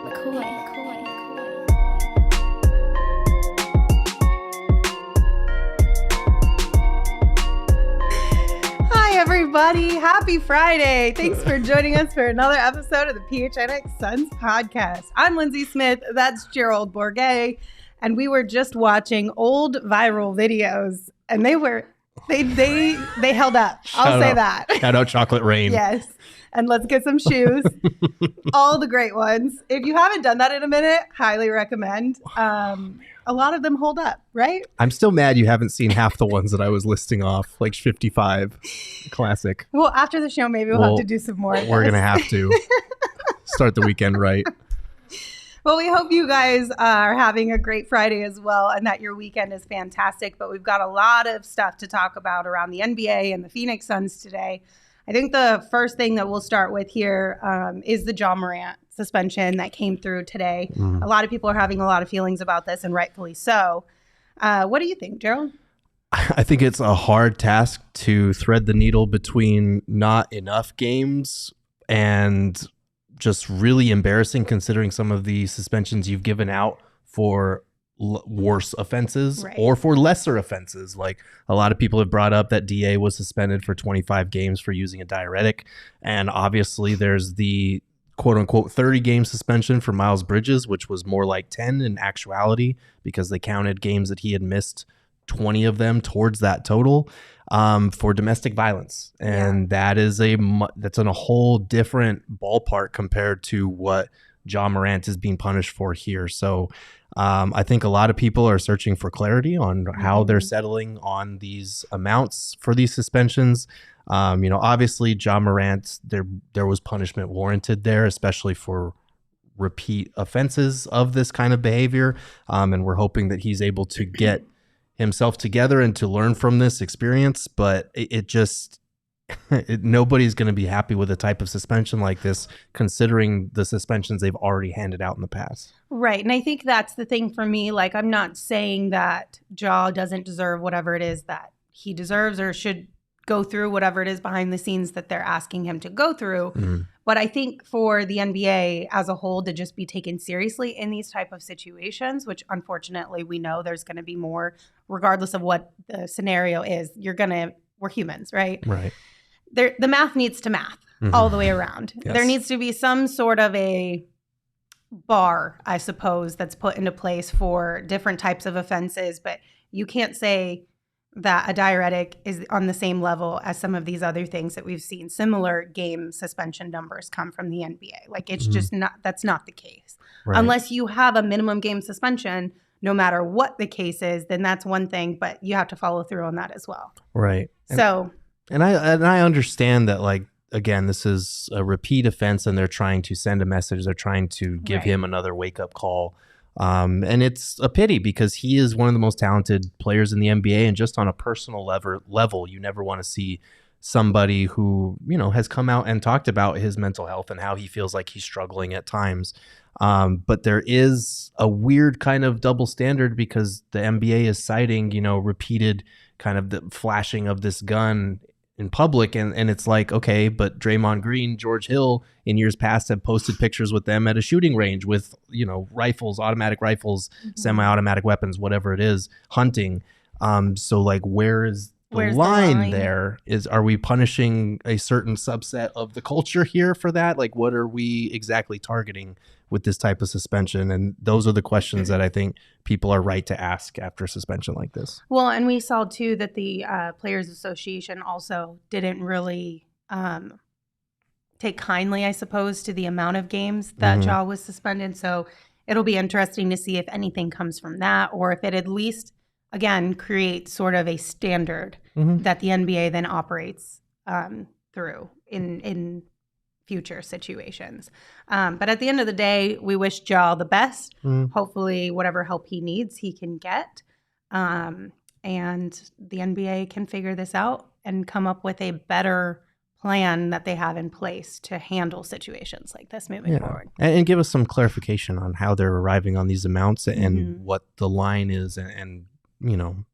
Hi, everybody. Happy Friday. Thanks for joining us for another episode of the PHNX Suns Podcast. I'm Lindsay Smith. That's Gerald Bourget. And we were just watching old viral videos, and they held up. I'll say that. Shout out Chocolate Rain. Yes. And let's get some shoes. All the great ones. If you haven't done that in a minute, highly recommend. A lot of them hold up, right? I'm still mad you haven't seen half the ones that I was listing off, like 55. Classic. Well, after the show, maybe we'll have to do some more. We're going to have to start the weekend right. Well, we hope you guys are having a great Friday as well and that your weekend is fantastic. But we've got a lot of stuff to talk about around the NBA and the Phoenix Suns today. I think the first thing that we'll start with here is the Ja Morant suspension that came through today. A lot of people are having a lot of feelings about this, and rightfully so. What do you think, Gerald? I think it's a hard task to thread the needle between not enough games and just really embarrassing considering some of the suspensions you've given out for worse offenses or for lesser offenses. Like a lot of people have brought up that DA was suspended for 25 games for using a diuretic. And obviously there's the quote unquote 30 game suspension for Miles Bridges, which was more like 10 in actuality because they counted games that he had missed, 20 of them towards that total for domestic violence. And that's in a whole different ballpark compared to what Ja Morant is being punished for here. So I think a lot of people are searching for clarity on how they're settling on these amounts for these suspensions. Obviously Ja Morant, there was punishment warranted there, especially for repeat offenses of this kind of behavior. And we're hoping that he's able to get himself together and to learn from this experience. But nobody's going to be happy with a type of suspension like this, considering the suspensions they've already handed out in the past. Right. And I think that's the thing for me. Like, I'm not saying that Ja doesn't deserve whatever it is that he deserves or should go through whatever it is behind the scenes that they're asking him to go through. But I think for the NBA as a whole to just be taken seriously in these type of situations, which unfortunately we know there's going to be more, regardless of what the scenario is, we're humans, right? Right. The math needs to math all the way around. Yes. There needs to be some sort of a bar, I suppose, that's put into place for different types of offenses. But you can't say that a diuretic is on the same level as some of these other things that we've seen similar game suspension numbers come from the NBA. Like, it's just that's not the case. Right. Unless you have a minimum game suspension, no matter what the case is, then that's one thing, but you have to follow through on that as well. Right. And I understand that, like, again, this is a repeat offense and they're trying to send a message. They're trying to give him another wake up call. And it's a pity because he is one of the most talented players in the NBA. And just on a personal level, you never want to see somebody who, has come out and talked about his mental health and how he feels like he's struggling at times. But there is a weird kind of double standard because the NBA is citing, repeated kind of the flashing of this gun in public. And it's like, okay, but Draymond Green, George Hill in years past have posted pictures with them at a shooting range with, rifles, automatic rifles, semi-automatic weapons, whatever it is, hunting. So like, where's the line there? Are we punishing a certain subset of the culture here for that? Like, what are we exactly targeting with this type of suspension? And those are the questions that I think people are right to ask after a suspension like this. Well, and we saw too that the Players Association also didn't really take kindly, I suppose, to the amount of games that Ja was suspended. So it'll be interesting to see if anything comes from that, or if it at least, again, creates sort of a standard that the NBA then operates through in future situations. But at the end of the day, we wish Ja the best. Hopefully whatever help he needs, he can get. And the NBA can figure this out and come up with a better plan that they have in place to handle situations like this moving forward. And give us some clarification on how they're arriving on these amounts and what the line is. And, you know,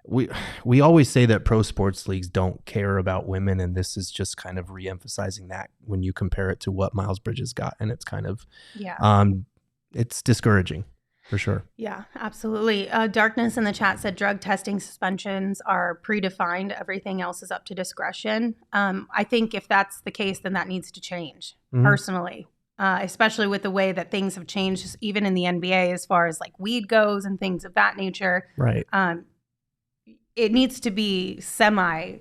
we always say that pro sports leagues don't care about women, and this is just kind of re-emphasizing that when you compare it to what Miles Bridges got, and it's kind of it's discouraging for sure. Yeah, absolutely. Darkness in the chat said drug testing suspensions are predefined. Everything else is up to discretion. I think if that's the case, then that needs to change personally, especially with the way that things have changed, even in the NBA, as far as like weed goes and things of that nature. Right. It needs to be semi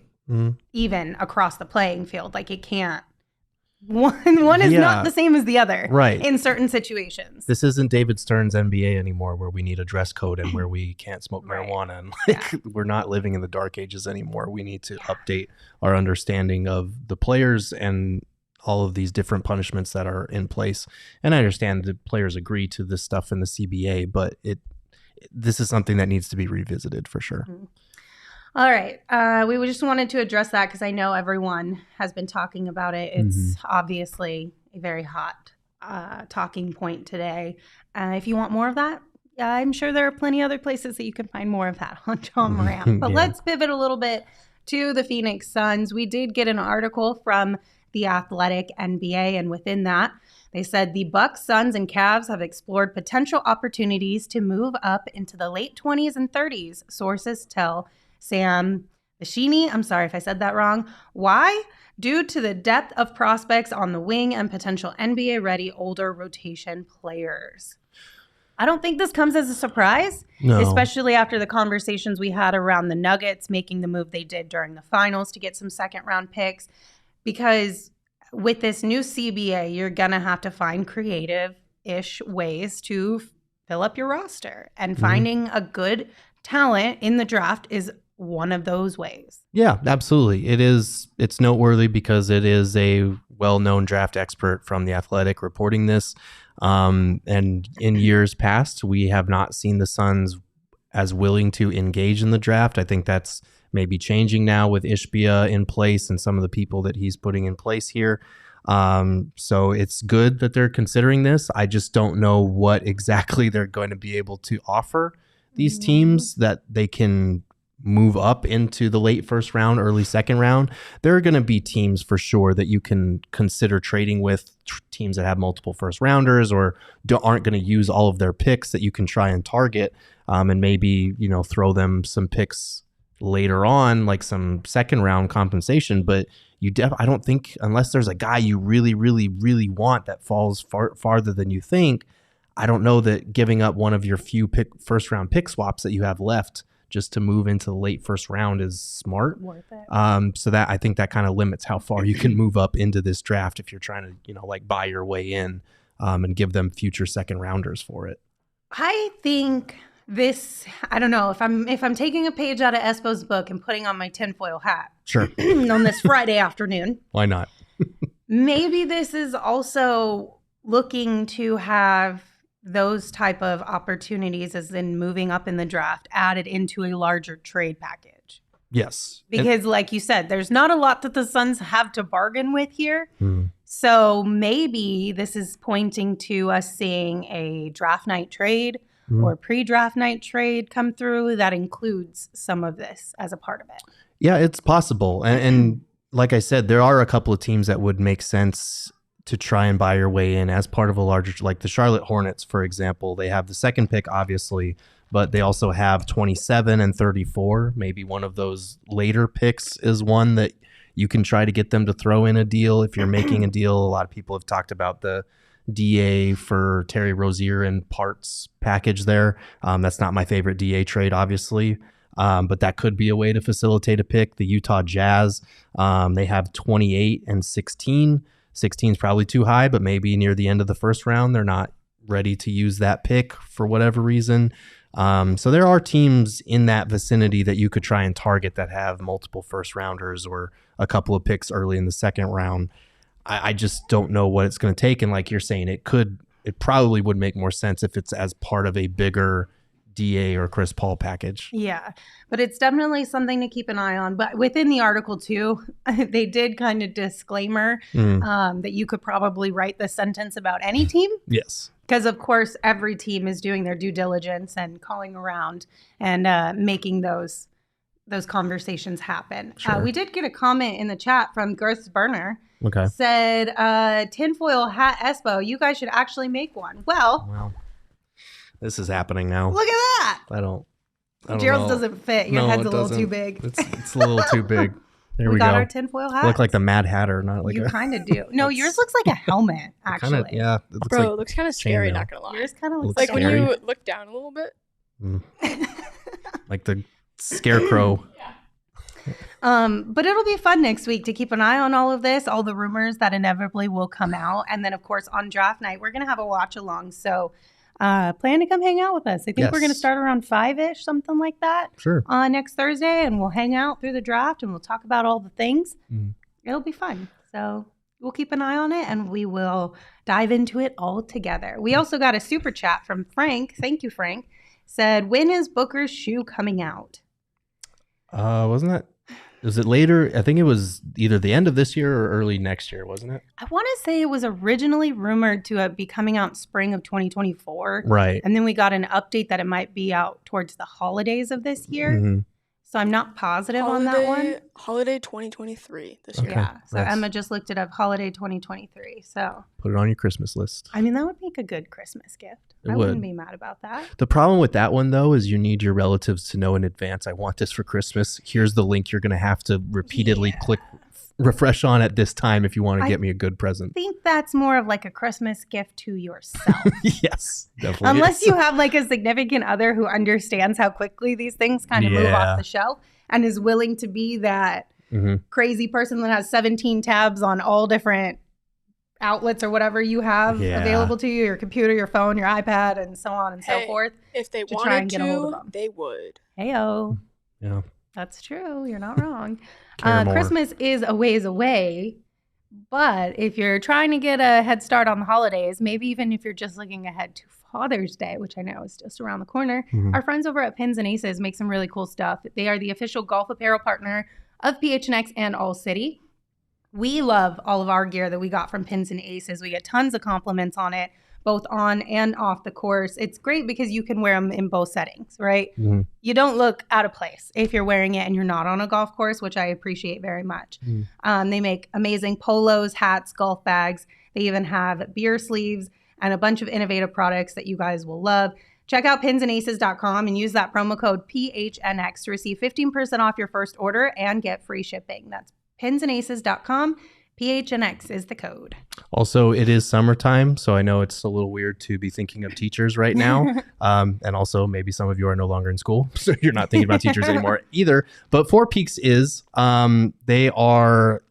even across the playing field. Like it can't. One is not the same as the other, right? In certain situations. This isn't David Stern's NBA anymore, where we need a dress code and where we can't smoke marijuana, and we're not living in the dark ages anymore. We need to update our understanding of the players and all of these different punishments that are in place. And I understand the players agree to this stuff in the CBA, but this is something that needs to be revisited for sure. All right. We just wanted to address that because I know everyone has been talking about it. It's obviously a very hot talking point today. If you want more of that, I'm sure there are plenty other places that you can find more of that on John Morant. But let's pivot a little bit to the Phoenix Suns. We did get an article from the Athletic NBA, and within that, they said the Bucks, Suns, and Cavs have explored potential opportunities to move up into the late 20s and 30s, sources tell Sam Vecini. I'm sorry if I said that wrong. Why? Due to the depth of prospects on the wing and potential NBA-ready older rotation players. I don't think this comes as a surprise, especially after the conversations we had around the Nuggets making the move they did during the finals to get some second-round picks. Because with this new CBA, you're going to have to find creative-ish ways to fill up your roster. And finding a good talent in the draft is one of those ways. Yeah, absolutely. It's noteworthy because it is a well-known draft expert from The Athletic reporting this. And in years past, we have not seen the Suns as willing to engage in the draft. I think that's maybe changing now with Ishbia in place and some of the people that he's putting in place here. So it's good that they're considering this. I just don't know what exactly they're going to be able to offer these teams that they can move up into the late first round, early second round. There are going to be teams for sure that you can consider trading with, teams that have multiple first rounders or aren't going to use all of their picks that you can try and target, and maybe, throw them some picks later on, like some second round compensation. But I don't think, unless there's a guy you really, really, really want that falls farther than you think, I don't know that giving up one of your few first round pick swaps that you have left just to move into the late first round is smart. Worth it. So that, I think that kind of limits how far you can move up into this draft if you're trying to, buy your way in, and give them future second rounders for it. I think this, I don't know, if I'm taking a page out of Espo's book and putting on my tinfoil hat. Sure. On this Friday afternoon. Why not? Maybe this is also looking to have those type of opportunities, as in moving up in the draft, added into a larger trade package. Yes. Because like you said, there's not a lot that the Suns have to bargain with here. So maybe this is pointing to us seeing a draft night trade or pre-draft night trade come through that includes some of this as a part of it. Yeah, it's possible. And like I said, there are a couple of teams that would make sense to try and buy your way in as part of a larger, like the Charlotte Hornets, for example. They have the second pick, obviously, but they also have 27 and 34. Maybe one of those later picks is one that you can try to get them to throw in a deal. If you're making a deal, a lot of people have talked about the DA for Terry Rozier and parts package there. That's not my favorite DA trade, obviously. But that could be a way to facilitate a pick. The Utah Jazz, they have 28 and 16. 16 is probably too high, but maybe near the end of the first round, they're not ready to use that pick for whatever reason. So there are teams in that vicinity that you could try and target that have multiple first rounders or a couple of picks early in the second round. I just don't know what it's going to take. And like you're saying, it probably would make more sense if it's as part of a bigger DA or Chris Paul package. Yeah, but it's definitely something to keep an eye on. But within the article too, they did kind of disclaimer that you could probably write this sentence about any team. Yes. Because of course, every team is doing their due diligence and calling around and making those those conversations happen. Sure. We did get a comment in the chat from Girth's Burner. Okay. Said, tinfoil hat Espo, you guys should actually make one. Well, this is happening now. Look at that. I don't Gerald's know. doesn't fit. Your head's a little too big. It's a little too big. There we got go. our tinfoil hat. Look like the Mad Hatter, not like you kind of do. No, yours looks like a helmet, actually. Kinda, it looks Bro, like it looks kind of scary, chainmail. not gonna lie. Yours kind of looks Like when scary. you look down a little bit. like the scarecrow. But it'll be fun next week to keep an eye on all of this, all the rumors that inevitably will come out. And then, of course, on draft night, we're going to have a watch along. So plan to come hang out with us. I think we're going to start around 5-ish, something like that. Sure. Next Thursday, and we'll hang out through the draft and we'll talk about all the things. It'll be fun. So we'll keep an eye on it and we will dive into it all together. We also got a super chat from Frank. Thank you, Frank. Said, when is Booker's shoe coming out? Wasn't that? Was it later? I think it was either the end of this year or early next year, wasn't it? I want to say it was originally rumored to be coming out spring of 2024. Right. And then we got an update that it might be out towards the holidays of this year. Mm-hmm. So I'm not positive on that one. Holiday 2023 this year. Okay. Yeah. So Nice. Emma just looked it up, holiday 2023. So, Put it on your Christmas list. I mean, that would make a good Christmas gift. It I would. wouldn't be mad about that. The problem with that one, though, is you need your relatives to know in advance, I want this for Christmas. Here's the link you're going to have to repeatedly click refresh on at this time if you want to get me a good present. I think that's more of like a Christmas gift to yourself. Yes, definitely. Unless you have like a significant other who understands how quickly these things kind of move off the shelf and is willing to be that crazy person that has 17 tabs on all different outlets or whatever you have available to you, your computer, your phone, your iPad, and so on and so forth. If they to wanted try and get a hold of them. they would. Heyo. Yeah. That's true. You're not wrong. Care more. Christmas is a ways away, but if you're trying to get a head start on the holidays, maybe even if you're just looking ahead to Father's Day, which I know is just around the corner, our friends over at Pins and Aces make some really cool stuff. They are the official golf apparel partner of PHNX and ALLCITY. We love all of our gear that we got from Pins and Aces. We get tons of compliments on it, both on and off the course. It's great because you can wear them in both settings, right? You don't look out of place if you're wearing it and you're not on a golf course, which I appreciate very much. They make amazing polos, hats, golf bags. They even have beer sleeves and a bunch of innovative products that you guys will love. Check out pinsandaces.com and use that promo code PHNX to receive 15% off your first order and get free shipping. That's pinsandaces.com. PHNX is the code. Also, it is summertime, so I know it's a little weird to be thinking of teachers right now. And also, maybe some of you are no longer in school, so you're not thinking about teachers anymore either. But Four Peaks is, they are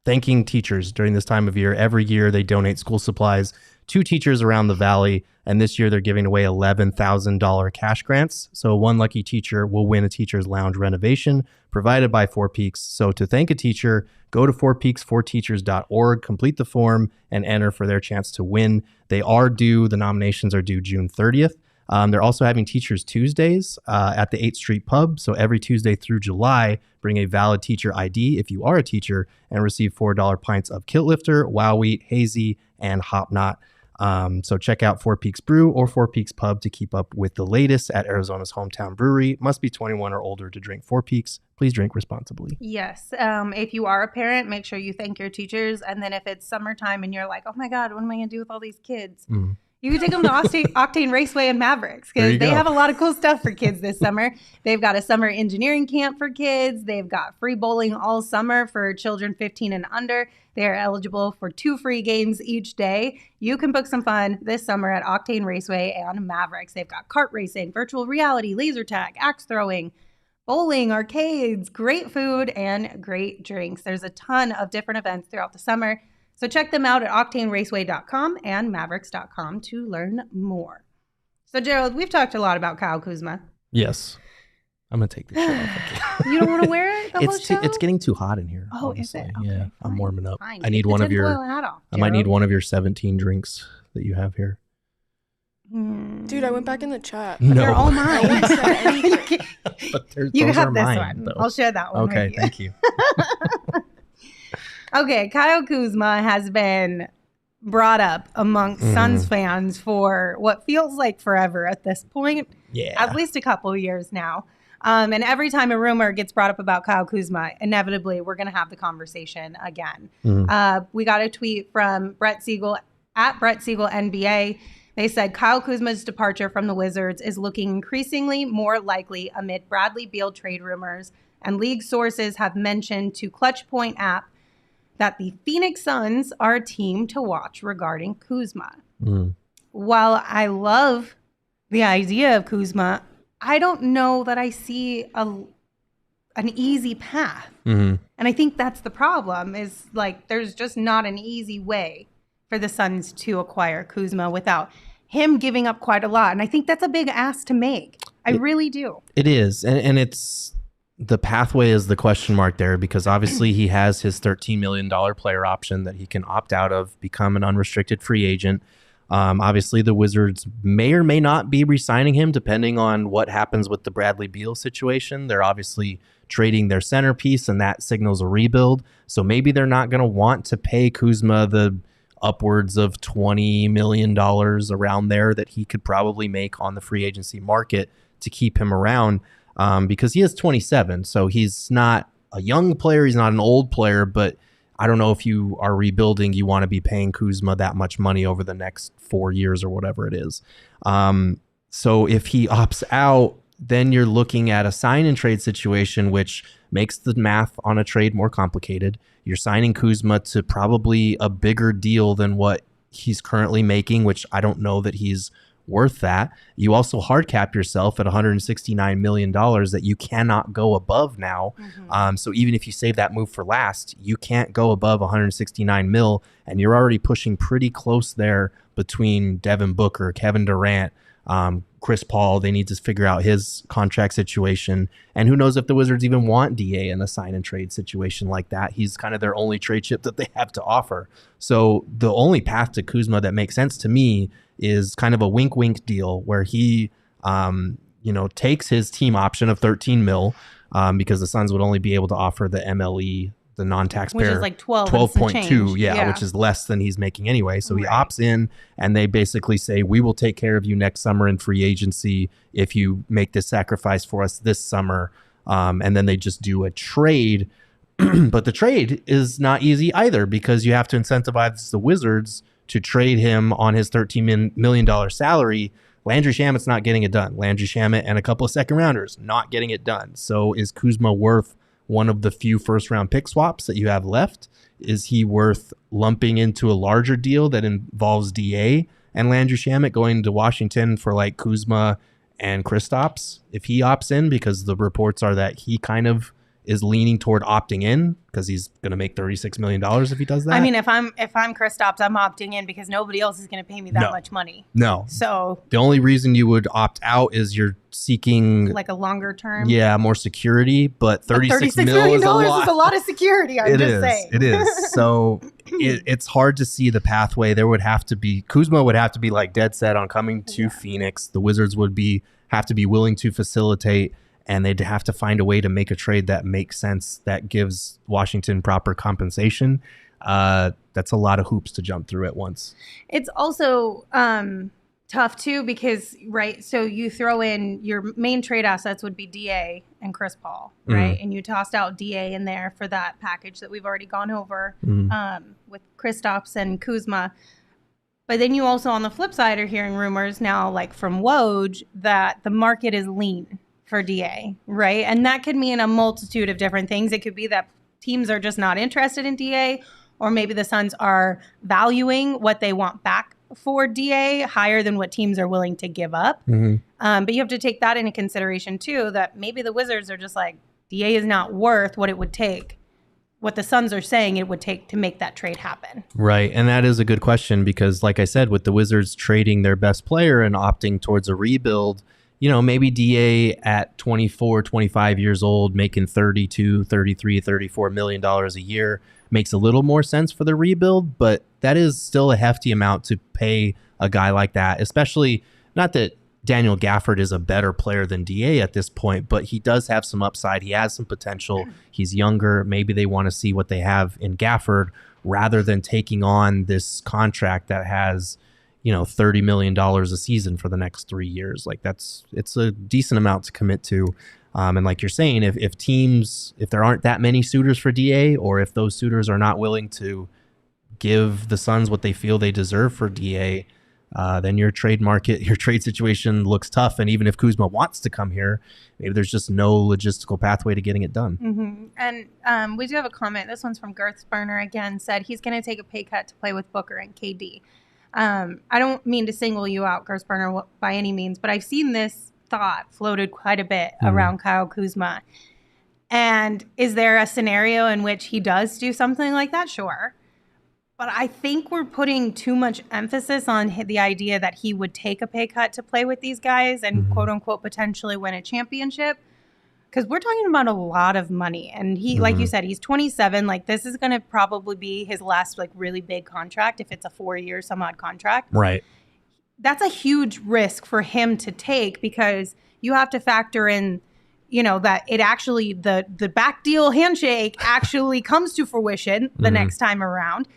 thanking teachers during this time of year. Every year, they donate school supplies to teachers around the valley. And this year, they're giving away $11,000 cash grants. So one lucky teacher will win a teacher's lounge renovation provided by Four Peaks. So to thank a teacher, go to fourpeaks4teachers.org, complete the form, and enter for their chance to win. The nominations are due June 30th. They're also having Teachers Tuesdays at the 8th Street Pub. So every Tuesday through July, bring a valid teacher ID if you are a teacher and receive $4 pints of Kilt Lifter, Wow Wheat, Hazy, and Hop Knot. So check out Four Peaks Brew or Four Peaks Pub to keep up with the latest at Arizona's hometown brewery. Must be 21 or older to drink Four Peaks. Please drink responsibly. Yes. If you are a parent, make sure you thank your teachers. And then if it's summertime and you're like, oh my God, what am I going to do with all these kids? You can take them to Octane Raceway and Mavericks because they have a lot of cool stuff for kids this summer. They've got a summer engineering camp for kids. They've got free bowling all summer for children 15 and under. They are eligible for 2 free games each day. You can book some fun this summer at Octane Raceway and Mavericks. They've got kart racing, virtual reality, laser tag, axe throwing, bowling, arcades, great food, and great drinks. There's a ton of different events throughout the summer. So check them out at octaneraceway.com and mavericks.com to learn more. So Gerald, we've talked a lot about Kyle Kuzma. Yes. I'm going to take this shirt off. You don't want to wear it the whole show? It's getting too hot in here. Oh, honestly. is it? Okay, yeah, fine. I'm warming up. Fine. I need one of your hat off, I might need one of your 17 drinks that you have here. Dude, I went back in the chat. No. They're all mine. No one said anything. But You those got are this mine, one. though. I'll share that one. Okay, with you. thank you. Okay, Kyle Kuzma has been brought up amongst Suns fans for what feels like forever at this point. Yeah. At least a couple of years now. And every time a rumor gets brought up about Kyle Kuzma, inevitably we're going to have the conversation again. We got a tweet from Brett Siegel at Brett Siegel NBA. They said Kyle Kuzma's departure from the Wizards is looking increasingly more likely amid Bradley Beal trade rumors, and league sources have mentioned to Clutch Point app that the Phoenix Suns are a team to watch regarding Kuzma. While I love the idea of Kuzma, I don't know that I see an easy path. And I think that's the problem, is like there's just not an easy way for the Suns to acquire Kuzma without him giving up quite a lot. And I think that's a big ask to make. I really do. It is. And it's the pathway is the question mark there, because obviously he has his $13 million player option that he can opt out of, become an unrestricted free agent. Obviously, the Wizards may or may not be re-signing him depending on what happens with the Bradley Beal situation. They're obviously trading their centerpiece, and that signals a rebuild. So maybe they're not going to want to pay Kuzma the upwards of $20 million around there that he could probably make on the free agency market to keep him around, because he is 27. So he's not a young player. He's not an old player, but I don't know if you are rebuilding, you want to be paying Kuzma that much money over the next 4 years or whatever it is. So if he opts out, then you're looking at a sign and trade situation, which makes the math on a trade more complicated. You're signing Kuzma to probably a bigger deal than what he's currently making, which I don't know that he's worth that. You also hard cap yourself at $169 million that you cannot go above now. So even if you save that move for last, you can't go above 169 mil, and you're already pushing pretty close there between Devin Booker, Kevin Durant, Chris Paul. They need to figure out his contract situation, and who knows if the Wizards even want DA in a sign and trade situation like that. He's kind of their only trade chip that they have to offer. So the only path to Kuzma that makes sense to me is kind of a wink deal where he takes his team option of 13 mil, because the Suns would only be able to offer the MLE, the non-taxpayer, which is like 12.2, yeah, which is less than he's making anyway. So he opts in, and they basically say, we will take care of you next summer in free agency if you make this sacrifice for us this summer. And then they just do a trade. But the trade is not easy either, because you have to incentivize the Wizards to trade him on his $13 million salary. Landry Shamet's not getting it done. Landry Shamet and a couple of second rounders not getting it done. So is Kuzma worth one of the few first round pick swaps that you have left? Is he worth lumping into a larger deal that involves DA and Landry Shamet going to Washington for like Kuzma and Kristaps if he opts in? Because the reports are that he kind of is leaning toward opting in because he's going to make $36 million if he does that. I mean, if I'm Kristaps, I'm opting in because nobody else is going to pay me that much money. No. So the only reason you would opt out is you're seeking like a longer term. Yeah, more security, but $36 million is a lot of security. I'm just saying. It is. So it's hard to see the pathway. There would have to be, Kuzma would have to be like dead set on coming to Phoenix. The Wizards would have to be willing to facilitate, and they'd have to find a way to make a trade that makes sense, that gives Washington proper compensation. That's a lot of hoops to jump through at once. It's also tough too because, so you throw in your main trade assets would be DA and Chris Paul, right? And you tossed out DA in there for that package that we've already gone over with Kristaps and Kuzma. But then you also, on the flip side, are hearing rumors now, like from Woj, that the market is lean for DA, right? And that could mean a multitude of different things. It could be that teams are just not interested in DA, or maybe the Suns are valuing what they want back for DA higher than what teams are willing to give up. But you have to take that into consideration too, that maybe the Wizards are just like, DA is not worth what it would take, what the Suns are saying it would take to make that trade happen. Right. And that is a good question because, like I said, with the Wizards trading their best player and opting towards a rebuild, maybe DA at 24, 25 years old, making $32, $33, $34 million a year makes a little more sense for the rebuild, but that is still a hefty amount to pay a guy like that, especially not that Daniel Gafford is a better player than DA at this point, but he does have some upside. He has some potential. He's younger. Maybe they want to see what they have in Gafford rather than taking on this contract that has $30 million a season for the next 3 years. Like it's a decent amount to commit to. And like you're saying, if there aren't that many suitors for DA, or if those suitors are not willing to give the Suns what they feel they deserve for DA, then your trade situation looks tough. And even if Kuzma wants to come here, maybe there's just no logistical pathway to getting it done. Mm-hmm. And we do have a comment. This one's from Girth Burner again, said he's going to take a pay cut to play with Booker and KD. I don't mean to single you out, Girth Burner, by any means, but I've seen this thought floated quite a bit around Kyle Kuzma. And is there a scenario in which he does do something like that? Sure. But I think we're putting too much emphasis on the idea that he would take a pay cut to play with these guys and quote unquote potentially win a championship. Because we're talking about a lot of money. And he, like you said, he's 27. Like, this is going to probably be his last, like, really big contract if it's a 4-year some odd contract. Right. That's a huge risk for him to take, because you have to factor in, you know, that it actually, the back deal handshake actually comes to fruition the next time around.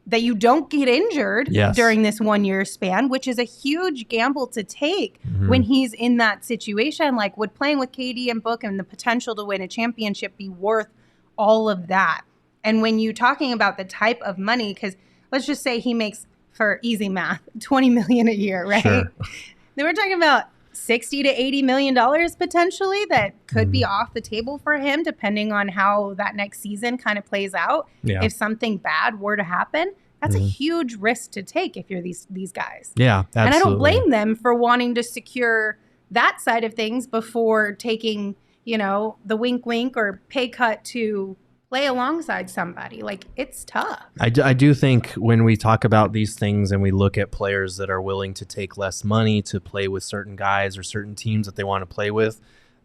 That you don't get injured during this 1-year span, which is a huge gamble to take when he's in that situation. Like, would playing with KD and Book and the potential to win a championship be worth all of that? And when you're talking about the type of money, because let's just say he makes, for easy math, $20 million a year, right? Sure. Then we're talking about $60 to $80 million potentially that could be off the table for him, depending on how that next season kind of plays out. Yeah. If something bad were to happen, that's a huge risk to take if you're these guys. Yeah, absolutely. And I don't blame them for wanting to secure that side of things before taking, you know, the wink or pay cut to play alongside somebody. Like, it's tough. I do think when we talk about these things and we look at players that are willing to take less money to play with certain guys or certain teams that they want to play with,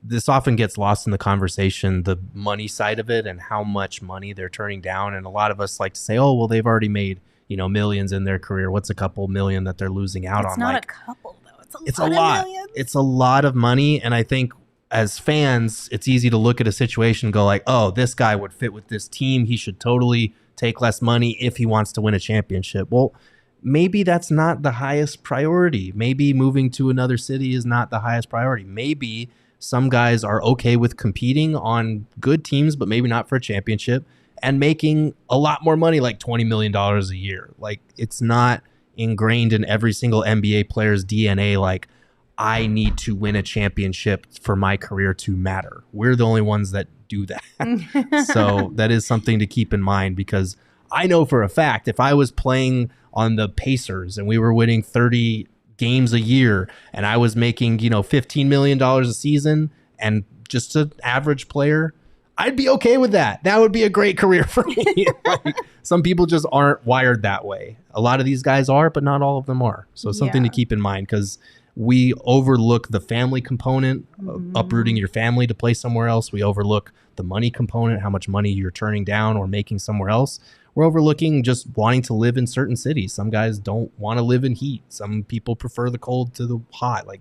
this often gets lost in the conversation, the money side of it and how much money they're turning down. And a lot of us like to say, oh, well, they've already made, you know, millions in their career. What's a couple million that they're losing out on? It's not like, a couple, though. It's a lot. It's a lot of money. And I think as fans, it's easy to look at a situation and go like, oh, this guy would fit with this team. He should totally take less money if he wants to win a championship. Well, maybe that's not the highest priority. Maybe moving to another city is not the highest priority. Maybe some guys are okay with competing on good teams, but maybe not for a championship, and making a lot more money, like $20 million a year. Like, it's not ingrained in every single NBA player's DNA. Like, I need to win a championship for my career to matter. We're the only ones that do that. So that is something to keep in mind, because I know for a fact, if I was playing on the Pacers and we were winning 30 games a year and I was making, you know, $15 million a season and just an average player, I'd be okay with that. That would be a great career for me. Like, some people just aren't wired that way. A lot of these guys are, but not all of them are. So it's something to keep in mind, because we overlook the family component, uprooting your family to play somewhere else. We overlook the money component, how much money you're turning down or making somewhere else. We're overlooking just wanting to live in certain cities. Some guys don't want to live in heat. Some people prefer the cold to the hot. Like,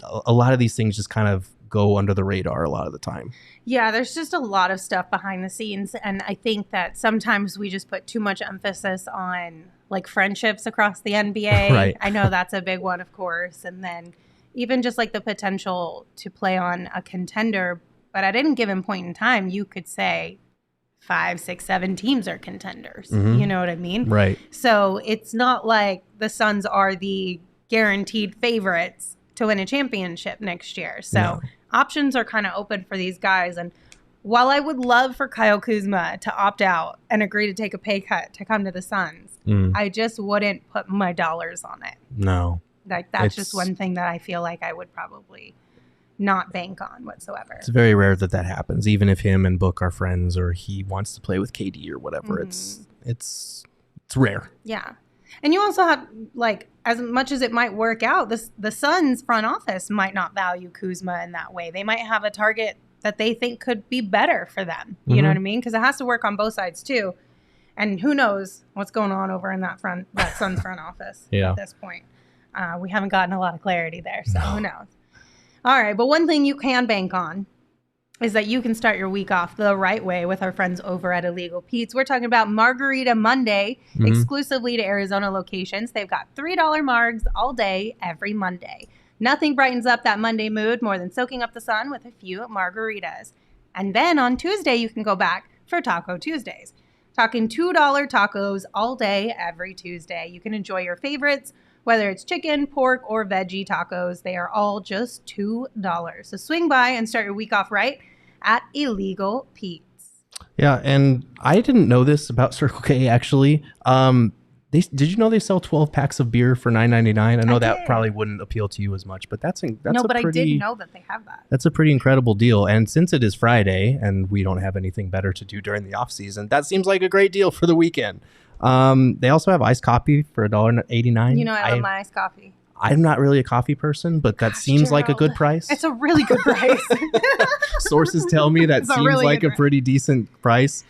a lot of these things just kind of go under the radar a lot of the time. Yeah, there's just a lot of stuff behind the scenes. And I think that sometimes we just put too much emphasis on, like, friendships across the NBA. Right. I know that's a big one, of course. And then even just like the potential to play on a contender. But at any given point in time, you could say 5, 6, 7 teams are contenders. You know what I mean? Right. So it's not like the Suns are the guaranteed favorites to win a championship next year. So options are kind of open for these guys. And while I would love for Kyle Kuzma to opt out and agree to take a pay cut to come to the Suns, I just wouldn't put my dollars on it. No. Like, that's just one thing that I feel like I would probably not bank on whatsoever. It's very rare that happens, even if him and Book are friends or he wants to play with KD or whatever. It's rare. Yeah. And you also have, like, as much as it might work out, the Suns front office might not value Kuzma in that way. They might have a target that they think could be better for them. You know what I mean? Because it has to work on both sides too. And who knows what's going on over in that Suns front office at this point. We haven't gotten a lot of clarity there, so who knows? All right, but one thing you can bank on is that you can start your week off the right way with our friends over at Illegal Pete's. We're talking about Margarita Monday, exclusively to Arizona locations. They've got $3 margs all day, every Monday. Nothing brightens up that Monday mood more than soaking up the sun with a few margaritas. And then on Tuesday, you can go back for Taco Tuesdays. Talking $2 tacos all day, every Tuesday. You can enjoy your favorites, whether it's chicken, pork, or veggie tacos. They are all just $2. So swing by and start your week off right at Illegal Pete's. Yeah, and I didn't know this about Circle K, actually. Did you know they sell 12 packs of beer for $9.99? I know that probably wouldn't appeal to you as much, but that's no, but I did know that they have that. That's a pretty incredible deal. And since it is Friday and we don't have anything better to do during the off season, that seems like a great deal for the weekend. They also have iced coffee for $1.89. You know, I love my iced coffee. I'm not really a coffee person, but that seems like a good price. It's a really good price. Sources tell me that seems really like a pretty decent price.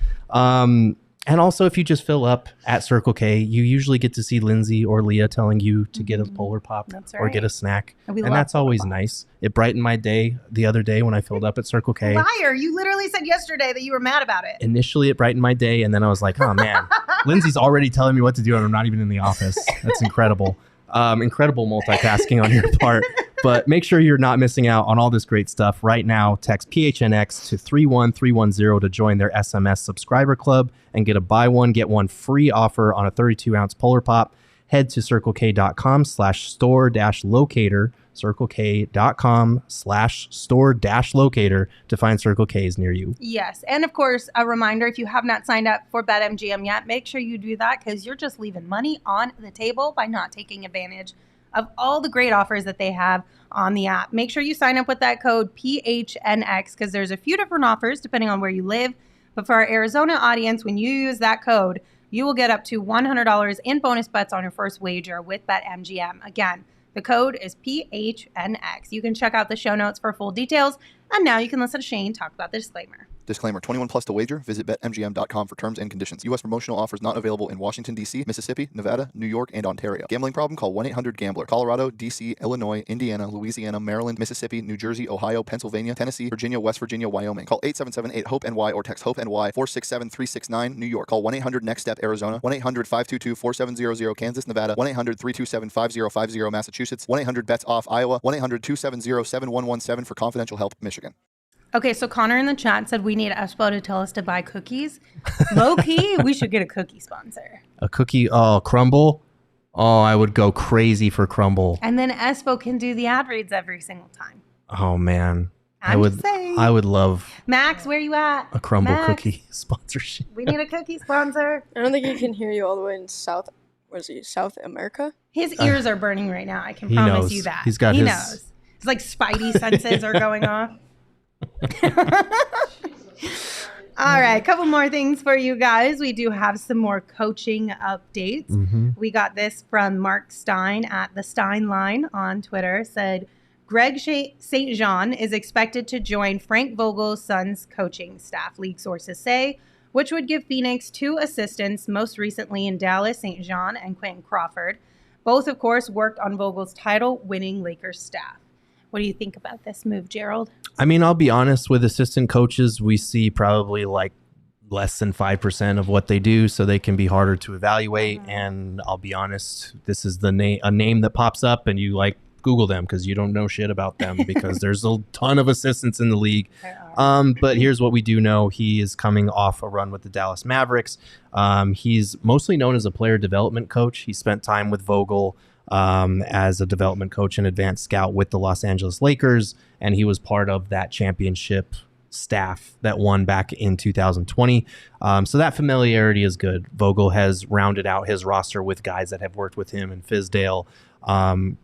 And also, if you just fill up at Circle K, you usually get to see Lindsay or Leah telling you to get a Polar Pop or get a snack. And that's always nice. It brightened my day the other day when I filled up at Circle K. Liar. You literally said yesterday that you were mad about it. Initially, it brightened my day. And then I was like, oh, man, Lindsay's already telling me what to do and I'm not even in the office. That's incredible. Incredible multitasking on your part. But make sure you're not missing out on all this great stuff right now. Text PHNX to 31310 to join their SMS subscriber club and get a buy one, get one free offer on a 32-ounce Polar Pop. Head to circlek.com/store-locator, circlek.com/store-locator to find Circle K's near you. Yes. And of course, a reminder, if you have not signed up for BetMGM yet, make sure you do that because you're just leaving money on the table by not taking advantage of all the great offers that they have on the app. Make sure you sign up with that code PHNX because there's a few different offers depending on where you live. But for our Arizona audience, when you use that code, you will get up to $100 in bonus bets on your first wager with BetMGM. Again, the code is PHNX. You can check out the show notes for full details. And now you can listen to Shane talk about the disclaimer. Disclaimer, 21 plus to wager. Visit BetMGM.com for terms and conditions. U.S. promotional offers not available in Washington, D.C., Mississippi, Nevada, New York, and Ontario. Gambling problem? Call 1-800-GAMBLER. Colorado, D.C., Illinois, Indiana, Louisiana, Maryland, Mississippi, New Jersey, Ohio, Pennsylvania, Tennessee, Virginia, West Virginia, Wyoming. Call 877-8-HOPE-NY or text HOPE-NY 467-369, New York. Call 1-800-NEXT-STEP, Arizona. 1-800-522-4700, Kansas, Nevada. 1-800-327-5050, Massachusetts. 1-800-BETS-OFF, Iowa. 1-800-270-7117 for confidential help, Michigan. Okay, so Connor in the chat said we need Espo to tell us to buy cookies. Low key, we should get a cookie sponsor. A cookie? Oh, Crumble? Oh, I would go crazy for Crumble. And then Espo can do the ad reads every single time. Oh, man. I would love Max, where you at? A Crumble cookie sponsorship. We need a cookie sponsor. I don't think he can hear you all the way in South America? His ears are burning right now. I can promise you that. He knows. It's like spidey senses are going off. All right, a couple more things for you guys. We do have some more coaching updates. We got this from Mark Stein at the Stein Line on Twitter. Said Greg St. Jean is expected to join Frank Vogel's Suns coaching staff, league sources say, which would give Phoenix 2 assistants, most recently in Dallas, St. Jean and Quentin Crawford. Both, of course, worked on Vogel's title-winning Lakers staff. What do you think about this move, Gerald? I mean, I'll be honest, with assistant coaches, we see probably like less than 5% of what they do, so they can be harder to evaluate. And I'll be honest, this is a name that pops up and you like Google them because you don't know shit about them because there's a ton of assistants in the league. But here's what we do know. He is coming off a run with the Dallas Mavericks. He's mostly known as a player development coach. He spent time with Vogel as a development coach and advanced scout with the Los Angeles Lakers, and he was part of that championship staff that won back in 2020. So that familiarity is good. Vogel has rounded out his roster with guys that have worked with him in Fizdale,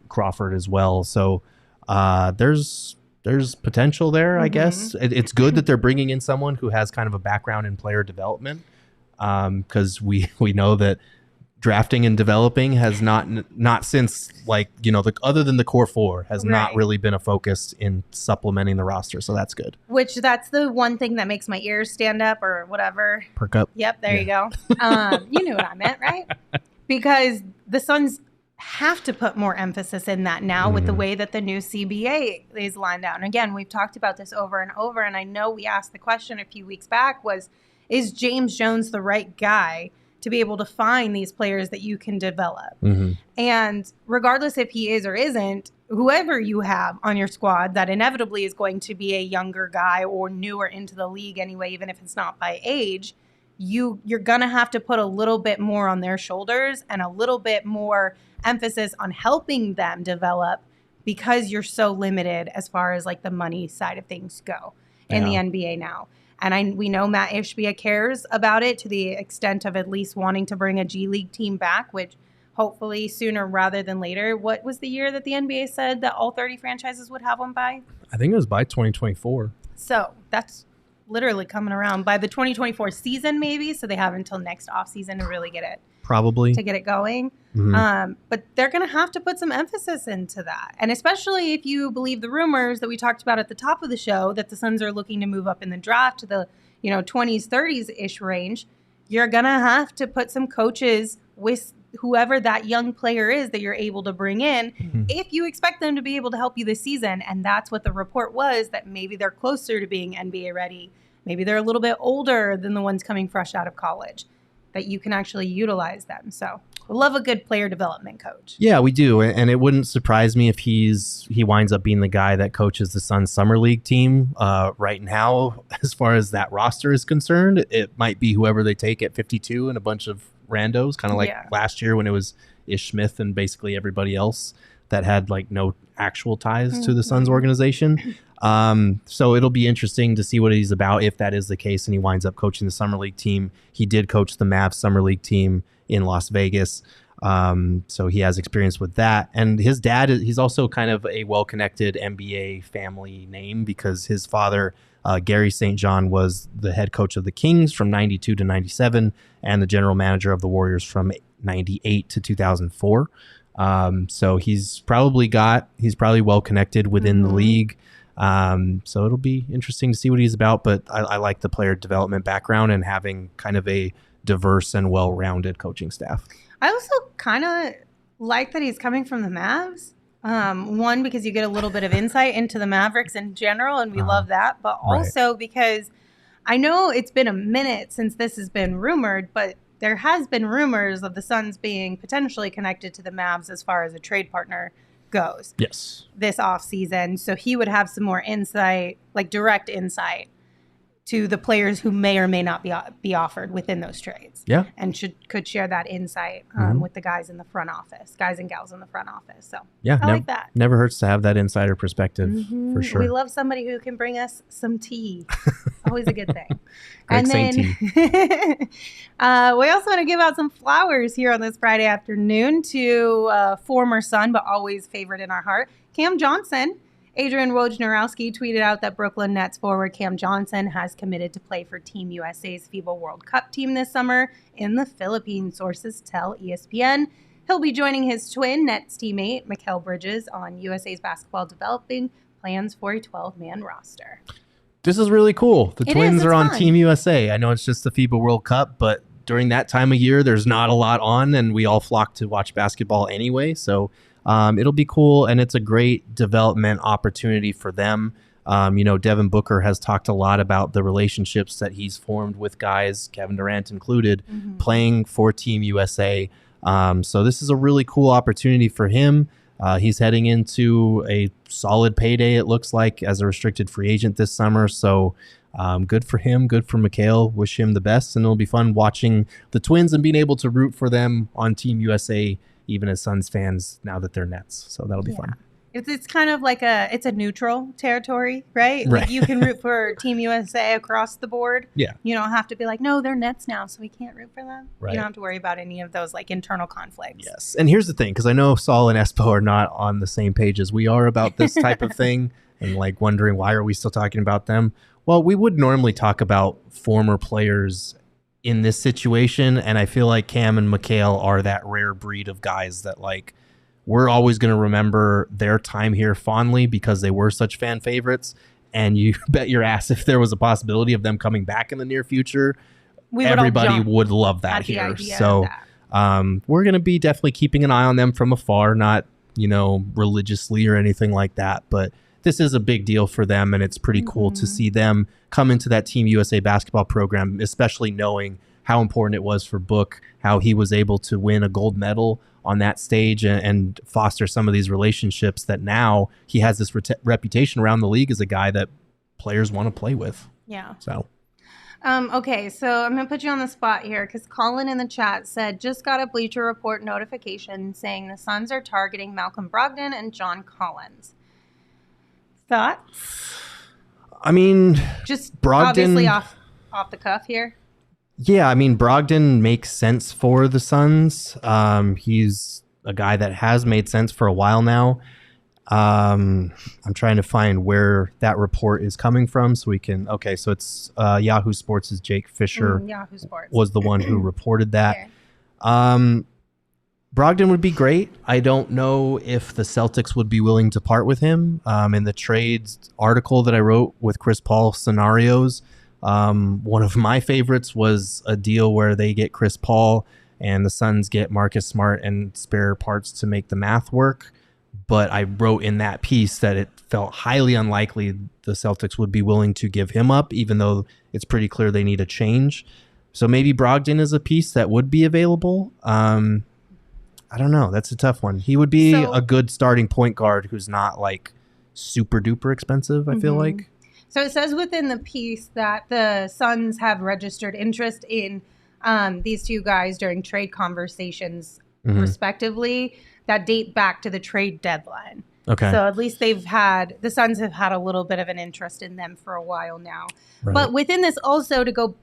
Crawford as well. So there's potential there, I guess. It's good that they're bringing in someone who has kind of a background in player development, because we know that drafting and developing has not since, like, you know, other than the core four has not really been a focus in supplementing the roster. So that's good. Which that's the one thing that makes my ears stand up or whatever. Perk up. Yep. There you go. You knew what I meant, right? Because the Suns have to put more emphasis in that now with the way that the new CBA is lined out. And again, we've talked about this over and over. And I know we asked the question a few weeks back is James Jones the right guy to be able to find these players that you can develop. Mm-hmm. And regardless if he is or isn't, whoever you have on your squad, that inevitably is going to be a younger guy or newer into the league anyway, even if it's not by age, you're going to have to put a little bit more on their shoulders and a little bit more emphasis on helping them develop, because you're so limited as far as like the money side of things go in the NBA now. And we know Matt Ishbia cares about it to the extent of at least wanting to bring a G League team back, which hopefully sooner rather than later. What was the year that the NBA said that all 30 franchises would have one by? I think it was by 2024. So that's literally coming around by the 2024 season, maybe. So they have until next offseason to really get it. Probably. To get it going. Mm-hmm. But they're going to have to put some emphasis into that. And especially if you believe the rumors that we talked about at the top of the show, that the Suns are looking to move up in the draft to the 20s, 30s-ish range, you're going to have to put some coaches with whoever that young player is that you're able to bring in if you expect them to be able to help you this season. And that's what the report was, that maybe they're closer to being NBA ready. Maybe they're a little bit older than the ones coming fresh out of college, that you can actually utilize them. So we love a good player development coach. Yeah, we do. And it wouldn't surprise me if he winds up being the guy that coaches the Suns Summer League team right now. As far as that roster is concerned, it might be whoever they take at 52 and a bunch of randos, kind of like last year when it was Ish Smith and basically everybody else that had like no actual ties to the Suns organization. So it'll be interesting to see what he's about if that is the case and he winds up coaching the Summer League team. He did coach the Mavs Summer League team in Las Vegas. So he has experience with that. And his dad, he's also kind of a well-connected NBA family name because his father, Gary St. John, was the head coach of the Kings from 92 to 97 and the general manager of the Warriors from 98 to 2004. So he's probably well connected within the league. So it'll be interesting to see what he's about, but I like the player development background and having kind of a diverse and well-rounded coaching staff. I also kind of like that he's coming from the Mavs. One, because you get a little bit of insight into the Mavericks in general, and we love that, but also because I know it's been a minute since this has been rumored, but there has been rumors of the Suns being potentially connected to the Mavs as far as a trade partner goes. Yes. This offseason. So he would have some more insight, like direct insight to the players who may or may not be offered within those trades. Yeah. And could share that insight with the guys in the front office, guys and gals in the front office. So yeah, I like that. Never hurts to have that insider perspective for sure. We love somebody who can bring us some tea. Always a good thing. And then we also want to give out some flowers here on this Friday afternoon to former Sun, but always favorite in our heart, Cam Johnson. Adrian Wojnarowski tweeted out that Brooklyn Nets forward Cam Johnson has committed to play for Team USA's FIBA World Cup team this summer in the Philippines, sources tell ESPN. He'll be joining his twin Nets teammate, Mikal Bridges, on USA's basketball developing plans for a 12-man roster. This is really cool. The Twins are on fun. Team USA. I know it's just the FIBA World Cup, but during that time of year, there's not a lot on, and we all flock to watch basketball anyway, so it'll be cool, and it's a great development opportunity for them. Devin Booker has talked a lot about the relationships that he's formed with guys, Kevin Durant included, playing for Team USA. So this is a really cool opportunity for him. He's heading into a solid payday, it looks like, as a restricted free agent this summer. So good for him, good for Mikal. Wish him the best, and it'll be fun watching the Twins and being able to root for them on Team USA, even as Suns fans, now that they're Nets. So that'll be fun. It's kind of like it's a neutral territory, right? Like you can root for Team USA across the board. Yeah. You don't have to be like, no, they're Nets now, so we can't root for them. Right. You don't have to worry about any of those like internal conflicts. Yes. And here's the thing, because I know Saul and Espo are not on the same page as we are about this type of thing and like wondering why are we still talking about them? Well, we would normally talk about former players in this situation, and I feel like Cam and Mikal are that rare breed of guys that like we're always going to remember their time here fondly because they were such fan favorites, and you bet your ass if there was a possibility of them coming back in the near future, everybody would love that here. So we're going to be definitely keeping an eye on them from afar, not religiously or anything like that, but this is a big deal for them, and it's pretty cool to see them come into that Team USA basketball program, especially knowing how important it was for Book, how he was able to win a gold medal on that stage and foster some of these relationships that now he has this reputation around the league as a guy that players want to play with. Yeah. So. Okay, so I'm going to put you on the spot here because Colin in the chat said, just got a Bleacher Report notification saying the Suns are targeting Malcolm Brogdon and John Collins. Thoughts? I mean, just Brogdon, obviously off the cuff here. Yeah, I mean, Brogdon makes sense for the Suns. He's a guy that has made sense for a while now. I'm trying to find where that report is coming from so we can. Okay, so it's Yahoo Sports' Jake Fisher Yahoo Sports was the one who reported that. Okay. Brogdon would be great. I don't know if the Celtics would be willing to part with him. In the trades article that I wrote with Chris Paul scenarios, one of my favorites was a deal where they get Chris Paul and the Suns get Marcus Smart and spare parts to make the math work. But I wrote in that piece that it felt highly unlikely the Celtics would be willing to give him up, even though it's pretty clear they need a change. So maybe Brogdon is a piece that would be available. I don't know. That's a tough one. He would be a good starting point guard who's not like super duper expensive, I feel like. So it says within the piece that the Suns have registered interest in these two guys during trade conversations, respectively, that date back to the trade deadline. Okay. So at least the Suns have had a little bit of an interest in them for a while now. Right. But within this also, to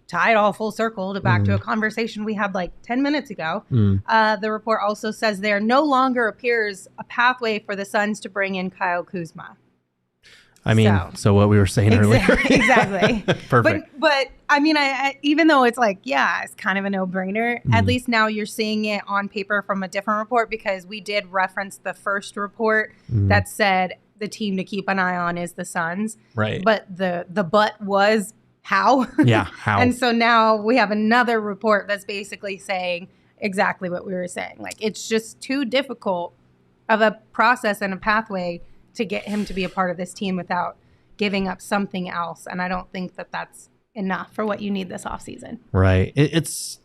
tie it all full circle back to a conversation we had like 10 minutes ago, the report also says there no longer appears a pathway for the Suns to bring in Kyle Kuzma. I mean, so what we were saying earlier. Exactly. Perfect. But I mean, I even though it's like, yeah, it's kind of a no-brainer, at least now you're seeing it on paper from a different report, because we did reference the first report that said the team to keep an eye on is the Suns. Right. But the but was how. Yeah, how. And so now we have another report that's basically saying exactly what we were saying. Like, it's just too difficult of a process and a pathway to get him to be a part of this team without giving up something else. And I don't think that that's enough for what you need this offseason. Right. It's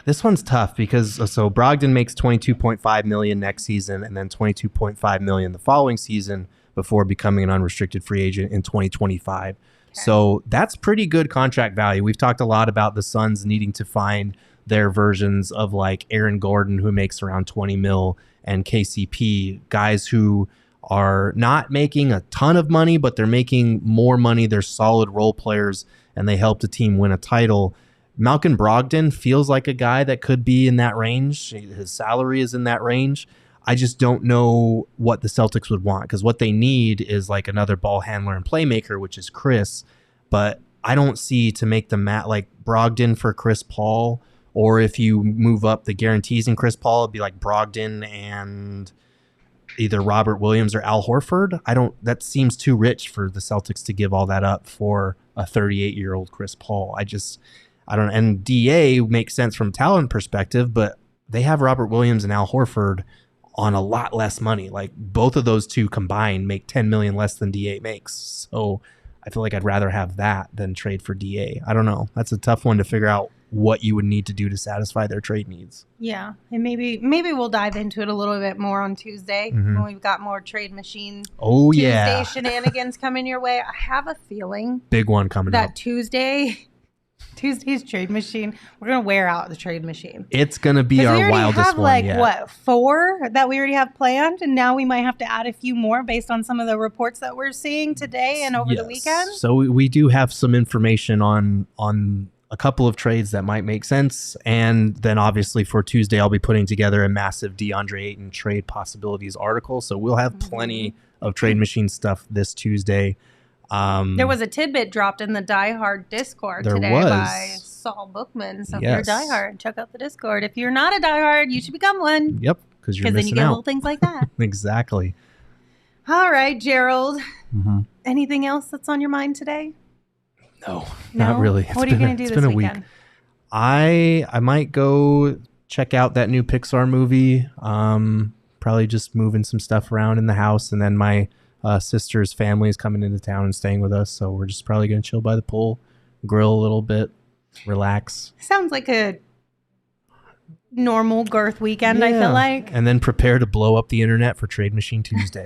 this one's tough because so Brogdon makes $22.5 million next season and then $22.5 million the following season before becoming an unrestricted free agent in 2025. Okay. So that's pretty good contract value. We've talked a lot about the Suns needing to find their versions of like Aaron Gordon, who makes around 20 mil, and KCP, guys who are not making a ton of money, but they're making more money. They're solid role players, and they helped the team win a title. Malcolm Brogdon feels like a guy that could be in that range. His salary is in that range. I just don't know what the Celtics would want, because what they need is like another ball handler and playmaker, which is Chris. But I don't see to make the like Brogdon for Chris Paul, or if you move up the guarantees in Chris Paul, it'd be like Brogdon and either Robert Williams or Al Horford. That seems too rich for the Celtics to give all that up for a 38-year-old Chris Paul. I don't, and DA makes sense from a talent perspective, but they have Robert Williams and Al Horford on a lot less money. Like, both of those two combined make $10 million less than DA makes. So I feel like I'd rather have that than trade for DA. I don't know. That's a tough one to figure out what you would need to do to satisfy their trade needs. Yeah, and maybe we'll dive into it a little bit more on Tuesday when we've got more trade machine. Oh, Tuesday shenanigans coming your way. I have a feeling big one coming that up. Tuesday's trade machine, we're gonna wear out the trade machine. It's gonna be our wildest one. We already have like 4 that we already have planned, and now we might have to add a few more based on some of the reports that we're seeing today and over the weekend. So we do have some information on a couple of trades that might make sense. And then obviously for Tuesday, I'll be putting together a massive DeAndre Ayton trade possibilities article. So we'll have plenty of trade machine stuff this Tuesday. There was a tidbit dropped in the Die Hard Discord today by Saul Bookman. So if you're a Die Hard, check out the Discord. If you're not a Die Hard, you should become one. Yep, because you're missing then you get out. little things like that. Exactly. All right, Gerald. Anything else that's on your mind today? No, not really. What are you going to do this weekend? I might go check out that new Pixar movie. Probably just moving some stuff around in the house, and then my sister's family is coming into town and staying with us, so we're just probably going to chill by the pool, grill a little bit. relax. Sounds like a normal girth weekend, I feel like. And then prepare to blow up the internet for Trade Machine Tuesday.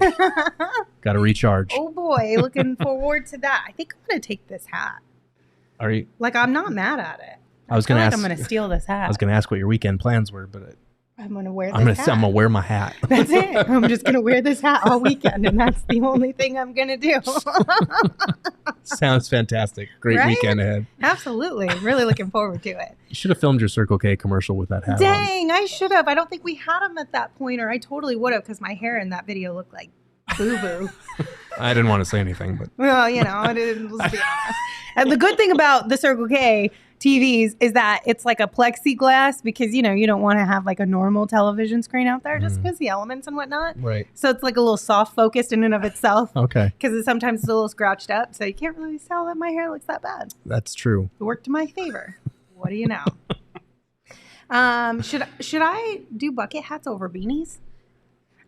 Got to recharge. Oh boy, looking forward to that. I think I'm going to take this hat. Are you? Like, I'm not mad at it. I was going to ask. I'm going to steal this hat. I was going to ask what your weekend plans were, but I'm going to wear this I'm going hat. to. I'm going to wear my hat. That's it. I'm just going to wear this hat all weekend, and that's the only thing I'm going to do. Sounds fantastic. Great Right? weekend ahead. Absolutely. Really looking forward to it. You should have filmed your Circle K commercial with that hat on. Dang, I should have. I don't think we had him at that point, or I totally would have, because my hair in that video looked like boo-boo. I didn't want to say anything, but Well, you know, let's be honest. And the good thing about the Circle K TVs is that it's like a plexiglass, because, you know, you don't want to have like a normal television screen out there just because the elements and whatnot. right. So it's like a little soft focused in and of itself, Okay, because sometimes it's a little scratched up. So you can't really tell that my hair looks that bad. that's true. It worked to my favor. What do you know? Should I do bucket hats over beanies?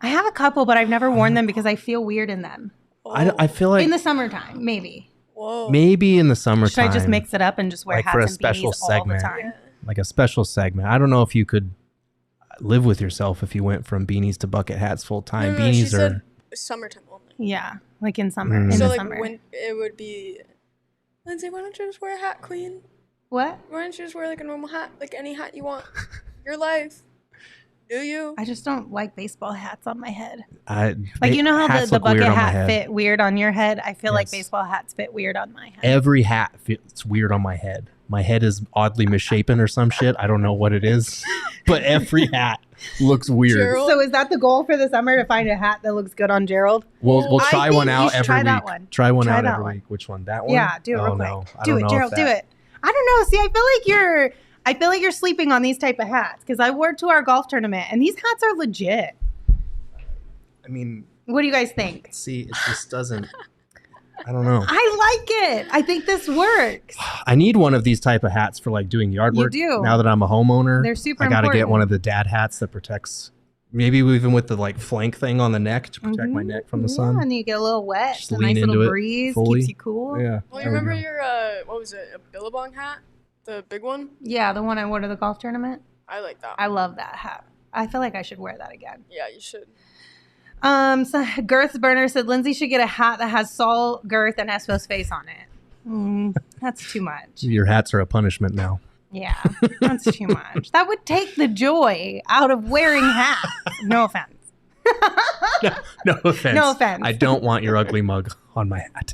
I have a couple, but I've never worn them because I feel weird in them. I feel like In the summertime, maybe. Whoa. maybe in the summertime. Should I just mix it up and just wear Like hats for a and special beanies all segment. the time? like a special segment. I don't know if you could live with yourself if you went from beanies to bucket hats full time. No, she Beanies are said summertime only. Yeah, like in summer. In Mm. So the like summer. when it would be, Lindsay, why don't you just wear a hat, queen? What? Why don't you just wear like a normal hat, like any hat you want? Your life. Do you? I just don't like baseball hats on my head. like Like, you know how hats the look weird bucket on my hat head. fit weird on your head? I feel like Yes. baseball hats fit weird on my head. Every hat fits weird on my head. My head is oddly misshapen or some shit. I don't know what it is, but every hat looks weird. Gerald? So is that the goal for the summer, to find a hat that looks good on Gerald? We'll I try think one you out should every try week. that one. Try one Try out that every one. week. Which one? That one? Yeah, do it oh, real quick. no. I Do don't it, know Gerald, if do that- it. I don't know. See, I feel like you're sleeping on these type of hats, because I wore it to our golf tournament, and these hats are legit. I mean, What do you guys think? see, it just doesn't. I don't know. I like it. I think this works. I need one of these type of hats for like doing yard You work. do. Now that I'm a homeowner, They're super I gotta get important. one of the dad hats that protects. Maybe even with the like flank thing on the neck to protect my neck from the Yeah, sun. and you get a little wet. Just It's a lean nice into little it breeze. fully. Keeps you cool. Yeah. Well, you there we remember go. your what was it? A Billabong hat, the big one. Yeah, the one I wore to the golf tournament. I like that. I love that hat. I feel like I should wear that again. Yeah, you should. So Girth Burner said Lindsay should get a hat that has Saul, Girth, and Espo's face on it. That's too much. Your hats are a punishment now. Yeah, that's too much. That would take the joy out of wearing hats. No offense. No offense. No offense. I don't want your ugly mug on my hat.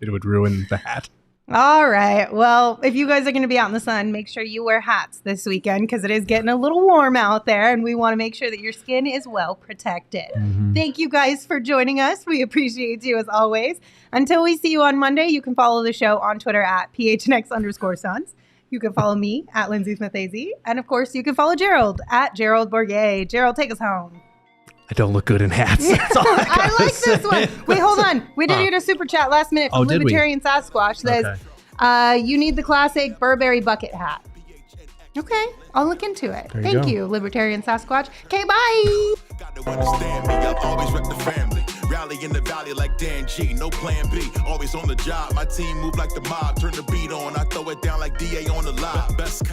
It would ruin the hat. All right. Well, if you guys are going to be out in the sun, make sure you wear hats this weekend, because it is getting a little warm out there, and we want to make sure that your skin is well protected. Thank you guys for joining us. We appreciate you as always. Until we see you on Monday, you can follow the show on Twitter at PHNX_Suns. You can follow me at Lindsay Smith AZ. And of course, you can follow Gerald at Gerald Bourget. Gerald, take us home. I don't look good in hats. That's all I I gotta like this say. one. Wait, hold on. We did get a super chat last minute from Oh, did we? Libertarian Sasquatch. Says, Okay. you need the classic Burberry bucket hat. Okay, I'll look into it. There you Thank go. you, Libertarian Sasquatch. Okay, bye. Got to understand me, I'll always rep the family. Rally in the valley like Dan G, no plan B. Always on the job, my team move like the mob. Turn the beat on, I throw it down like DA on the live. Best